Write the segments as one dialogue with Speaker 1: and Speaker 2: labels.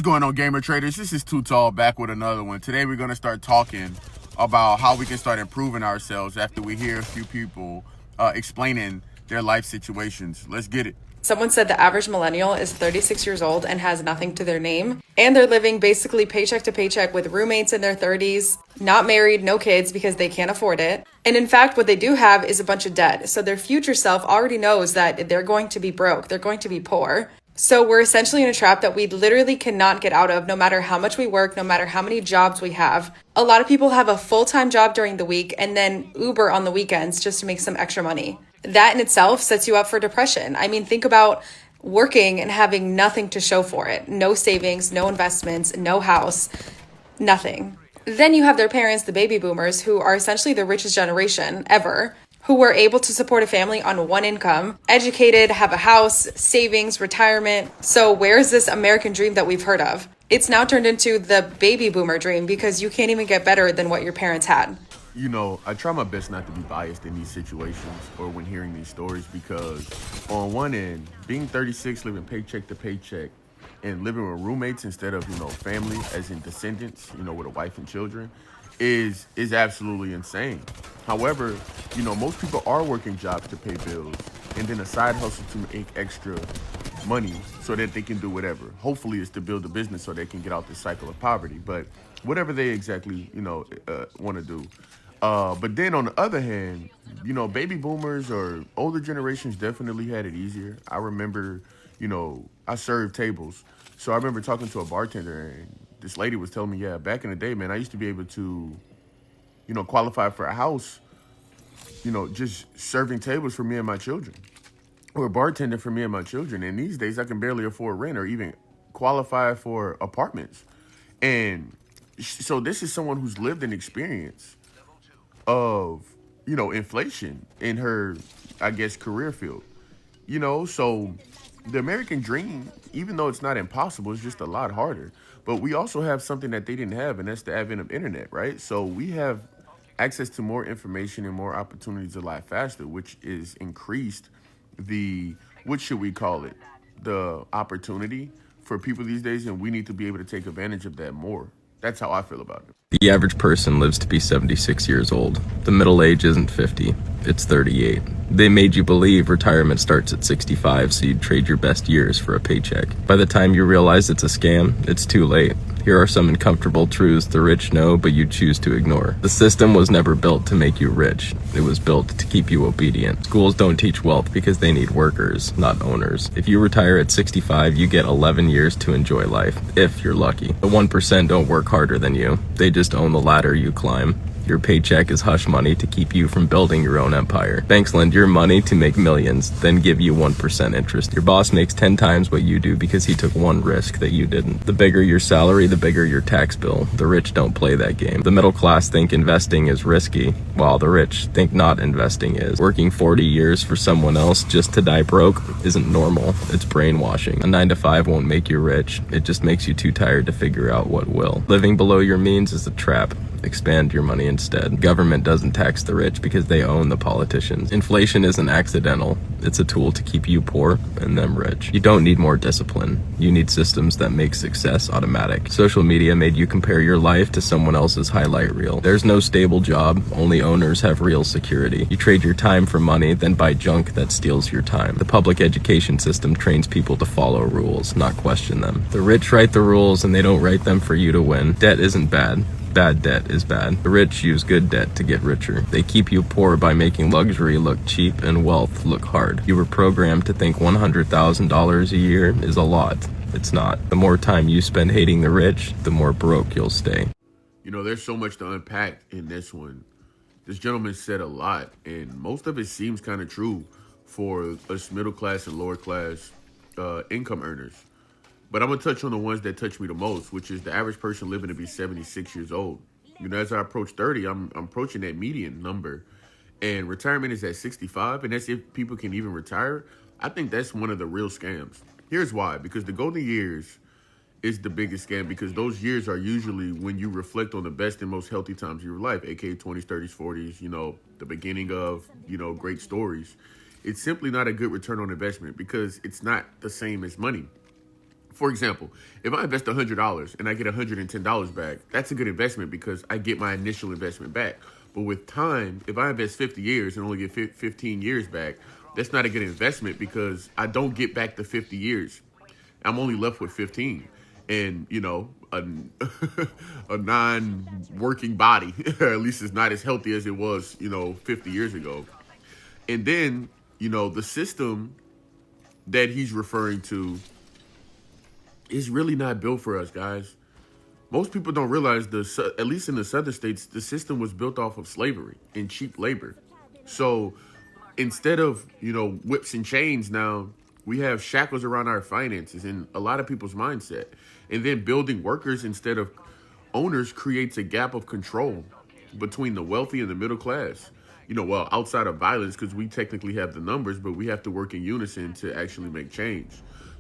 Speaker 1: going on, gamer traders? This is Too Tall back with another one. Today we're going to start talking about how we can start improving ourselves after we hear a few people explaining their life situations. Let's get it.
Speaker 2: Someone said the average millennial is 36 years old and has nothing to their name, and they're living basically paycheck to paycheck with roommates in their 30s, not married, no kids because they can't afford it. And in fact, what they do have is a bunch of debt. So their future self already knows that they're going to be broke, they're going to be poor. So we're essentially in a trap that we literally cannot get out of no matter how much we work, no matter how many jobs we have. A lot of people have a full-time job during the week and then Uber on the weekends just to make some extra money. That in itself sets you up for depression. I mean, think about working and having nothing to show for it. No savings, no investments, no house, nothing. Then you have their parents, the baby boomers, who are essentially the richest generation ever, who were able to support a family on one income, educated, have a house, savings, retirement. So where's this American dream that we've heard of? It's now turned into the baby boomer dream because you can't even get better than what your parents had.
Speaker 1: You know, I try my best not to be biased in these situations or when hearing these stories because on one end, being 36, living paycheck to paycheck and living with roommates instead of, family as in descendants, with a wife and children is absolutely insane. However, most people are working jobs to pay bills and then a side hustle to make extra money so that they can do whatever. Hopefully it's to build a business so they can get out this cycle of poverty, but whatever they exactly, want to do. But then on the other hand, baby boomers or older generations definitely had it easier. I remember, I served tables. So I remember talking to a bartender and this lady was telling me, yeah, back in the day, man, I used to be able to, qualify for a house, just serving tables for me and my children or bartending for me and my children. And these days I can barely afford rent or even qualify for apartments. And so this is someone who's lived an experience of, inflation in her, I guess, career field. So the American dream, even though it's not impossible, it's just a lot harder. But we also have something that they didn't have, and that's the advent of internet, right? So we have access to more information and more opportunities a lot faster, which is increased what should we call it? The opportunity for people these days, and we need to be able to take advantage of that more. That's how I feel about it.
Speaker 3: The average person lives to be 76 years old. The middle age isn't 50, it's 38. They made you believe retirement starts at 65, so you'd trade your best years for a paycheck. By the time you realize it's a scam, it's too late. Here are some uncomfortable truths the rich know, but you choose to ignore. The system was never built to make you rich. It was built to keep you obedient. Schools don't teach wealth because they need workers, not owners. If you retire at 65, you get 11 years to enjoy life, if you're lucky. The 1% don't work harder than you. They just own the ladder you climb. Your paycheck is hush money to keep you from building your own empire. Banks lend your money to make millions, then give you 1% interest. Your boss makes 10 times what you do because he took one risk that you didn't. The bigger your salary, the bigger your tax bill. The rich don't play that game. The middle class think investing is risky, while the rich think not investing is. Working 40 years for someone else just to die broke isn't normal. It's brainwashing. A 9-to-5 won't make you rich. It just makes you too tired to figure out what will. Living below your means is a trap. Expand your money instead. Government doesn't tax the rich because they own the politicians. Inflation isn't accidental. It's a tool to keep you poor and them rich. You don't need more discipline. You need systems that make success automatic. Social media made you compare your life to someone else's highlight reel. There's no stable job. Only owners have real security. You trade your time for money, then buy junk that steals your time. The public education system trains people to follow rules, not question them. The rich write the rules and they don't write them for you to win. Debt isn't bad. Bad debt is bad. The rich use good debt to get richer. They keep you poor by making luxury look cheap and wealth look hard. You were programmed to think $100,000 a year is a lot. It's not. The more time you spend hating the rich, the more broke you'll stay.
Speaker 1: There's so much to unpack in this one. This gentleman said a lot, and most of it seems kind of true for us middle class and lower class income earners. But I'm going to touch on the ones that touch me the most, which is the average person living to be 76 years old. As I approach 30, I'm approaching that median number. And retirement is at 65, and that's if people can even retire. I think that's one of the real scams. Here's why. Because the golden years is the biggest scam, because those years are usually when you reflect on the best and most healthy times of your life, aka 20s, 30s, 40s, the beginning of, great stories. It's simply not a good return on investment because it's not the same as money. For example, if I invest $100 and I get $110 back, that's a good investment because I get my initial investment back. But with time, if I invest 50 years and only get 15 years back, that's not a good investment because I don't get back the 50 years. I'm only left with 15. And, a non-working body, at least it's not as healthy as it was, 50 years ago. And then, the system that he's referring to is really not built for us, guys. Most people don't realize, at least in the southern states, the system was built off of slavery and cheap labor. So instead of, whips and chains now, we have shackles around our finances and a lot of people's mindset. And then building workers instead of owners creates a gap of control between the wealthy and the middle class. Outside of violence, because we technically have the numbers, but we have to work in unison to actually make change.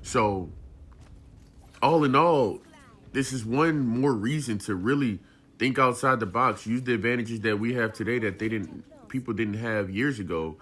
Speaker 1: So all in all, this is one more reason to really think outside the box, use the advantages that we have today that people didn't have years ago,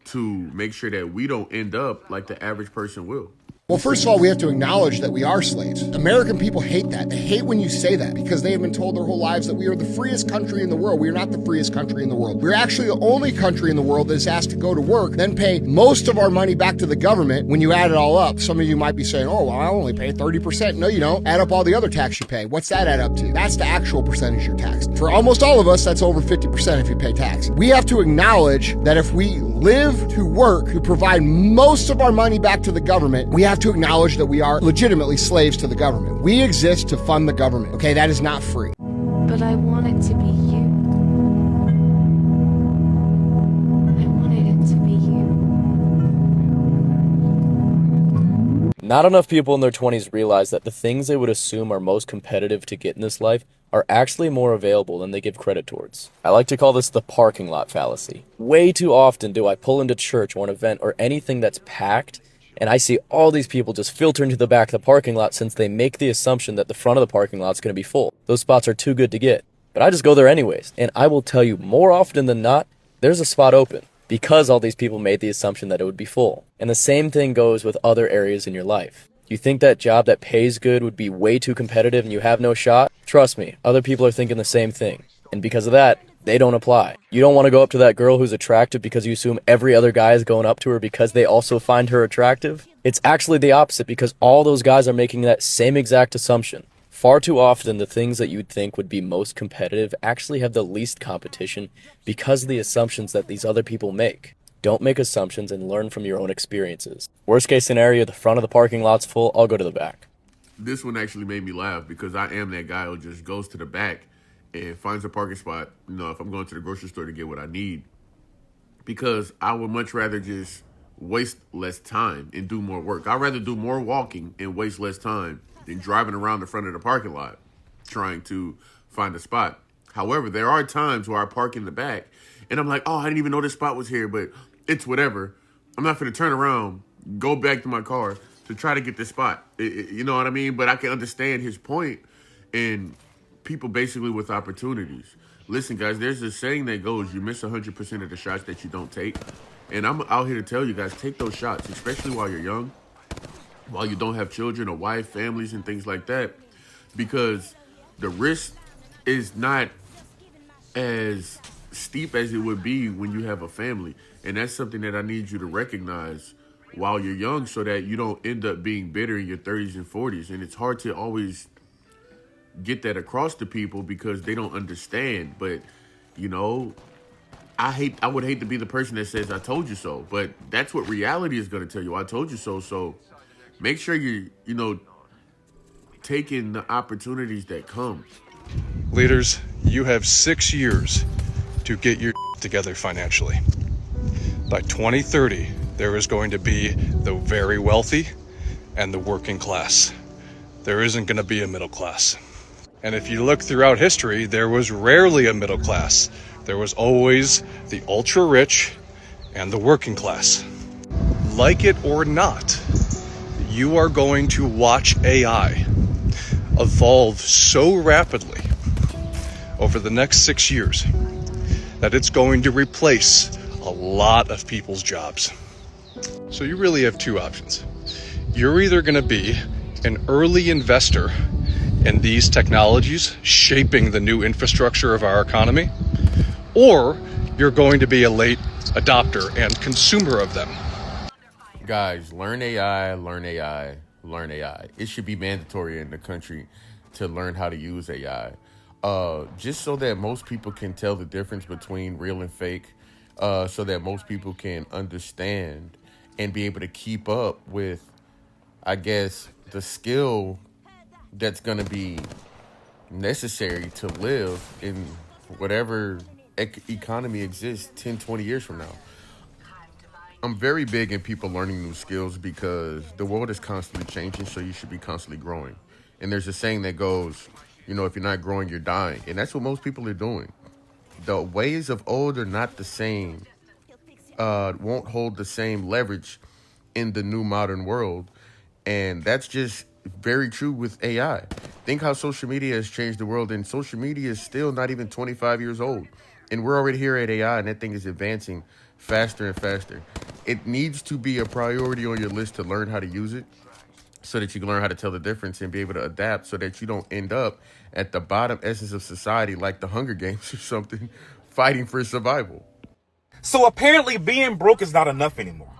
Speaker 1: to make sure that we don't end up like the average person will.
Speaker 4: Well, first of all, we have to acknowledge that we are slaves. American people hate that. They hate when you say that because they have been told their whole lives that we are the freest country in the world. We are not the freest country in the world. We're actually the only country in the world that is asked to go to work, then pay most of our money back to the government. When you add it all up, some of you might be saying, oh, well, I only pay 30%. No, you don't. Add up all the other tax you pay. What's that add up to? That's the actual percentage you're taxed. For almost all of us, that's over 50% if you pay tax. We have to acknowledge that if we live to work, to provide most of our money back to the government, we have to acknowledge that we are legitimately slaves to the government. We exist to fund the government, okay? That is not free.
Speaker 5: But I want it to be you. I wanted it to be you.
Speaker 6: Not enough people in their 20s realize that the things they would assume are most competitive to get in this life are actually more available than they give credit towards. I like to call this the parking lot fallacy. Way too often do I pull into church or an event or anything that's packed, and I see all these people just filter into the back of the parking lot since they make the assumption that the front of the parking lot is going to be full. Those spots are too good to get. But I just go there anyways, and I will tell you more often than not, there's a spot open because all these people made the assumption that it would be full. And the same thing goes with other areas in your life. You think that job that pays good would be way too competitive and you have no shot? Trust me, other people are thinking the same thing. And because of that, they don't apply. You don't want to go up to that girl who's attractive because you assume every other guy is going up to her because they also find her attractive. It's actually the opposite because all those guys are making that same exact assumption. Far too often, the things that you'd think would be most competitive actually have the least competition because of the assumptions that these other people make. Don't make assumptions and learn from your own experiences. Worst case scenario, the front of the parking lot's full, I'll go to the back.
Speaker 1: This one actually made me laugh because I am that guy who just goes to the back and finds a parking spot, if I'm going to the grocery store to get what I need. Because I would much rather just waste less time and do more work. I'd rather do more walking and waste less time than driving around the front of the parking lot trying to find a spot. However, there are times where I park in the back and I'm like, oh, I didn't even know this spot was here, but it's whatever. I'm not going to turn around, go back to my car to try to get this spot. You know what I mean? But I can understand his point, and people basically with opportunities. Listen, guys, there's this saying that goes, you miss 100% of the shots that you don't take. And I'm out here to tell you guys, take those shots, especially while you're young, while you don't have children or wife, families, and things like that, because the risk is not as steep as it would be when you have a family. And that's something that I need you to recognize while you're young so that you don't end up being bitter in your 30s and 40s. And it's hard to always get that across to people because they don't understand. But, I would hate to be the person that says, I told you so. But that's what reality is going to tell you. I told you so. So make sure you're, taking the opportunities that come.
Speaker 7: Leaders, you have 6 years to get your together financially. By 2030, there is going to be the very wealthy and the working class. There isn't going to be a middle class. And if you look throughout history, there was rarely a middle class. There was always the ultra rich and the working class. Like it or not, you are going to watch AI evolve so rapidly over the next 6 years that it's going to replace a lot of people's jobs. So you really have two options. You're either going to be an early investor in these technologies shaping the new infrastructure of our economy, or you're going to be a late adopter and consumer of them.
Speaker 1: Guys, learn AI, learn AI, learn AI. It should be mandatory in the country to learn how to use AI. Just so that most people can tell the difference between real and fake, so that most people can understand and be able to keep up with, I guess, the skill that's going to be necessary to live in whatever economy exists 10, 20 years from now. I'm very big in people learning new skills because the world is constantly changing, so you should be constantly growing. And there's a saying that goes, if you're not growing, you're dying. And that's what most people are doing. The ways of old are not the same, won't hold the same leverage in the new modern world. And that's just very true with AI. Think how social media has changed the world, and social media is still not even 25 years old. And we're already here at AI, and that thing is advancing faster and faster. It needs to be a priority on your list to learn how to use it so that you can learn how to tell the difference and be able to adapt so that you don't end up at the bottom essence of society like the Hunger Games or something, fighting for survival.
Speaker 8: So apparently being broke is not enough anymore.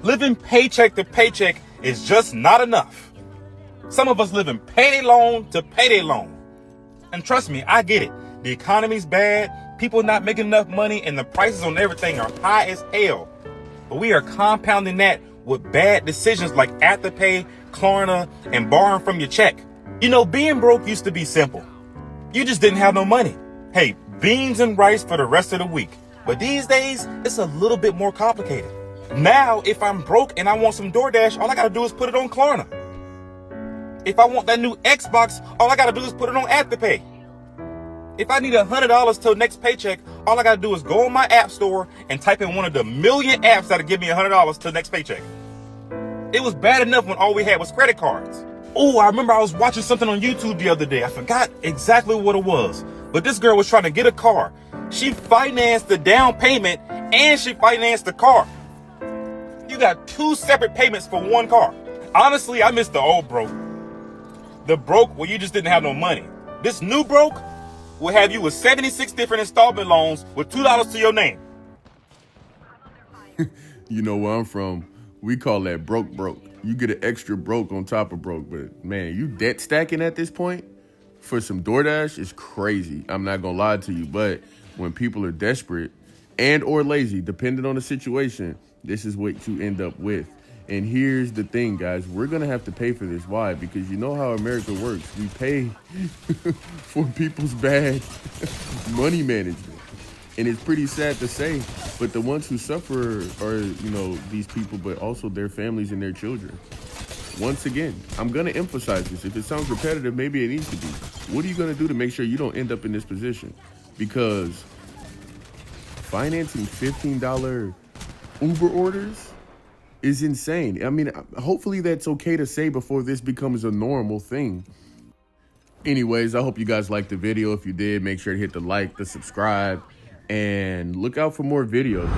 Speaker 8: Living paycheck to paycheck is just not enough. Some of us living payday loan to payday loan. And trust me, I get it. The economy's bad, people not making enough money, and the prices on everything are high as hell. But we are compounding that with bad decisions like Afterpay, Klarna, and borrowing from your check. Being broke used to be simple. You just didn't have no money. Hey, beans and rice for the rest of the week. But these days, it's a little bit more complicated. Now, if I'm broke and I want some DoorDash, all I gotta do is put it on Klarna. If I want that new Xbox, all I gotta do is put it on Afterpay. If I need $100 till next paycheck, all I gotta do is go on my app store and type in one of the million apps that'll give me $100 till next paycheck. It was bad enough when all we had was credit cards. Oh, I remember I was watching something on YouTube the other day. I forgot exactly what it was. But this girl was trying to get a car. She financed the down payment and she financed the car. You got two separate payments for one car. Honestly, I miss the old broke. The broke where you just didn't have no money. This new broke will have you with 76 different installment loans with $2 to your name.
Speaker 1: Where I'm from, we call that broke. You get an extra broke on top of broke. But man, you debt stacking at this point for some DoorDash is crazy. I'm not gonna lie to you, but when people are desperate and or lazy, depending on the situation, this is what you end up with. And here's the thing, guys. We're going to have to pay for this. Why? Because you know how America works. We pay for people's bad money management. And it's pretty sad to say, but the ones who suffer are, these people, but also their families and their children. Once again, I'm going to emphasize this. If it sounds repetitive, maybe it needs to be. What are you going to do to make sure you don't end up in this position? Because financing $15 Uber orders is insane. I mean, hopefully that's okay to say before this becomes a normal thing. Anyways, I hope you guys liked the video. If you did, make sure to hit the like, the subscribe, and look out for more videos.